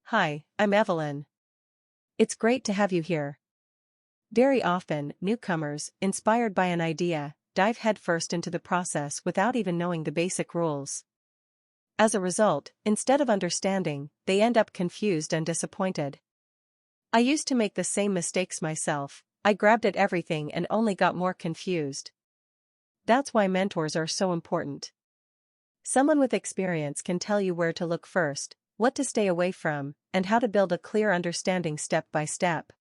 Hi, I'm Evelyn. It's great to have you here. Very often, newcomers, inspired by an idea, dive headfirst into the process without even knowing the basic rules. As a result, instead of understanding, they end up confused and disappointed. I used to make the same mistakes myself. I grabbed at everything and only got more confused. That's why mentors are so important. Someone with experience can tell you where to look first, what to stay away from, and how to build a clear understanding step by step.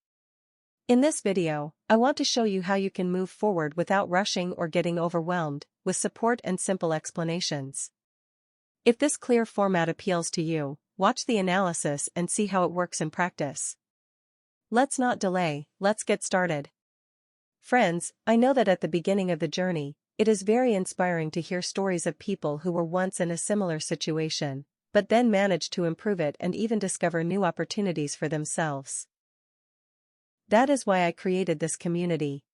In this video, I want to show you how you can move forward without rushing or getting overwhelmed, with support and simple explanations. If this clear format appeals to you, watch the analysis and see how it works in practice. Let's not delay, let's get started. Friends, I know that at the beginning of the journey, it is very inspiring to hear stories of people who were once in a similar situation, but then managed to improve it and even discover new opportunities for themselves. That is why I created this community.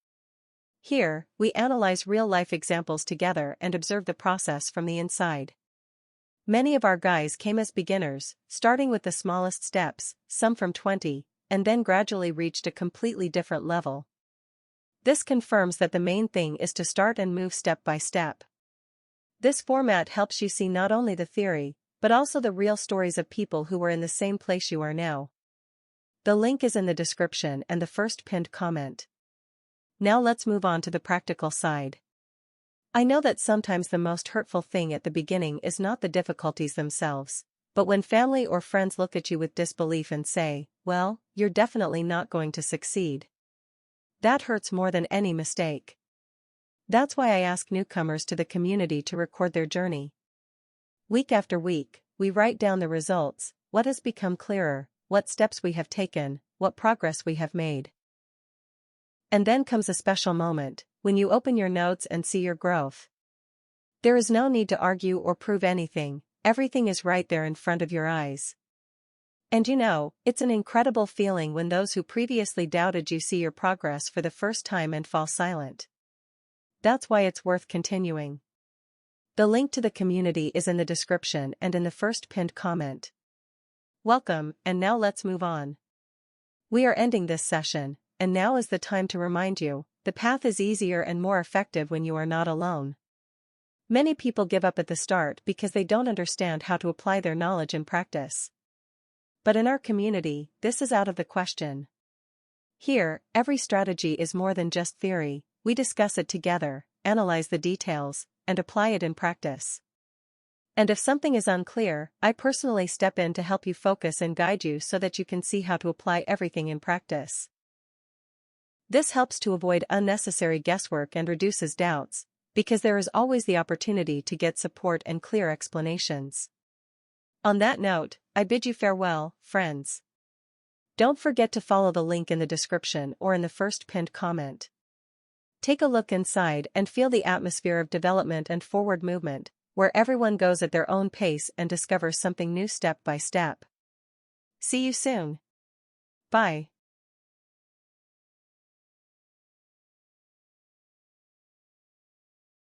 Here, we analyze real-life examples together and observe the process from the inside. Many of our guys came as beginners, starting with the smallest steps, some from 20, and then gradually reached a completely different level. This confirms that the main thing is to start and move step by step. This format helps you see not only the theory, but also the real stories of people who were in the same place you are now. The link is in the description and the first pinned comment. Now let's move on to the practical side. I know that sometimes the most hurtful thing at the beginning is not the difficulties themselves, but when family or friends look at you with disbelief and say, "Well, you're definitely not going to succeed." That hurts more than any mistake. That's why I ask newcomers to the community to record their journey. Week after week, we write down the results, what has become clearer, what steps we have taken, what progress we have made. And then comes a special moment, when you open your notes and see your growth. There is no need to argue or prove anything, everything is right there in front of your eyes. And you know, it's an incredible feeling when those who previously doubted you see your progress for the first time and fall silent. That's why it's worth continuing. The link to the community is in the description and in the first pinned comment. Welcome, and now let's move on. We are ending this session, and now is the time to remind you, the path is easier and more effective when you are not alone. Many people give up at the start because they don't understand how to apply their knowledge in practice. But in our community, this is out of the question. Here, every strategy is more than just theory, we discuss it together, analyze the details, and apply it in practice. And if something is unclear, I personally step in to help you focus and guide you so that you can see how to apply everything in practice. This helps to avoid unnecessary guesswork and reduces doubts, because there is always the opportunity to get support and clear explanations. On that note, I bid you farewell, friends. Don't forget to follow the link in the description or in the first pinned comment. Take a look inside and feel the atmosphere of development and forward movement, where everyone goes at their own pace and discovers something new step by step. See you soon. Bye.